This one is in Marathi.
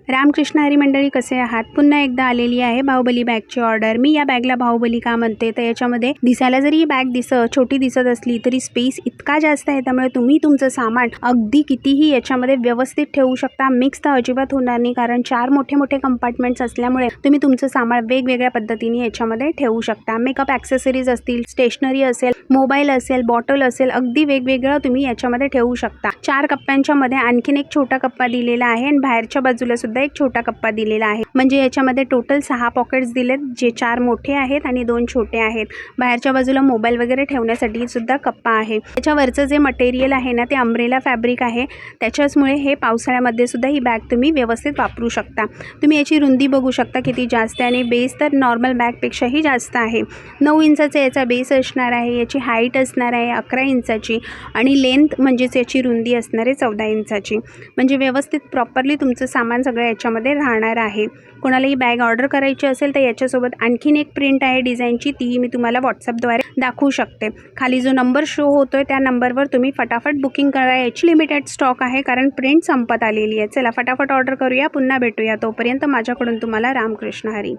रामकृष्ण हरी मंडळी, कसे आहात? पुन्हा एकदा आलेली आहे बाहुबली बॅगची ऑर्डर. मी या बॅगला बाहुबली का म्हणते, तर याच्यामध्ये दिसायला जरी ही बॅग छोटी दिसत असली तरी स्पेस इतका जास्त आहे, त्यामुळे तुम्ही तुमचं सामान अगदी कितीही याच्यामध्ये व्यवस्थित ठेवू शकता. मिक्स तर अजिबात होणार नाही, कारण 4 मोठे मोठे कंपार्टमेंट्स असल्यामुळे तुम्ही तुमचं सामान वेगवेगळ्या पद्धतीने याच्यामध्ये ठेवू शकता. मेकअप ॲक्सेसरीज असतील, स्टेशनरी असेल, मोबाईल असेल, बॉटल असेल, अगदी वेगवेगळं तुम्ही याच्यामध्ये ठेवू शकता. 4 कप्प्यांच्या मध्ये आणखीन एक छोटा कप्पा दिलेला आहे आणि बाहेरच्या बाजूला सुद्धा एक छोटा कप्पा दिलेला आहे. म्हणजे याच्यामध्ये टोटल 6 पॉकेट्स दिलेत, जे 4 मोठे आहेत आणि 2 छोटे आहेत. बाहेरच्या बाजूला मोबाईल वगैरे ठेवण्यासाठी सुद्धा कप्पा आहे. त्याच्यावरचं जे मटेरियल आहे ना, ते अंब्रेला फॅब्रिक आहे. त्याच्यामुळे हे पावसाळ्यामध्ये सुद्धा ही बॅग तुम्ही व्यवस्थित वापरू शकता. तुम्ही याची रुंदी बघू शकता किती जास्त आहे, आणि बेस तर नॉर्मल बॅगपेक्षाही जास्त आहे. 9 इंचाचा याचा बेस असणार आहे. याची हाईट असणार आहे 11 इंचाची आणि लेंथ म्हणजेच याची रुंदी असणार आहे 14 इंचाची. म्हणजे व्यवस्थित प्रॉपरली तुमचं सामान सगळं याच्यामध्ये राहणार आहे. कोणाला ही बॅग ऑर्डर करायची असेल तर याच्यासोबत आणखीन एक प्रिंट आहे डिझाईनची, तीही मी तुम्हाला व्हॉट्सअपद्वारे दाखवू शकते. खाली जो नंबर शो होतोय त्या नंबरवर तुम्ही फटाफट बुकिंग करा. याची लिमिटेड स्टॉक आहे, कारण प्रिंट संपत आलेली आहे. चला फटाफट ऑर्डर करूया. पुन्हा भेटूया. तोपर्यंत माझ्याकडून तुम्हाला रामकृष्ण हरी.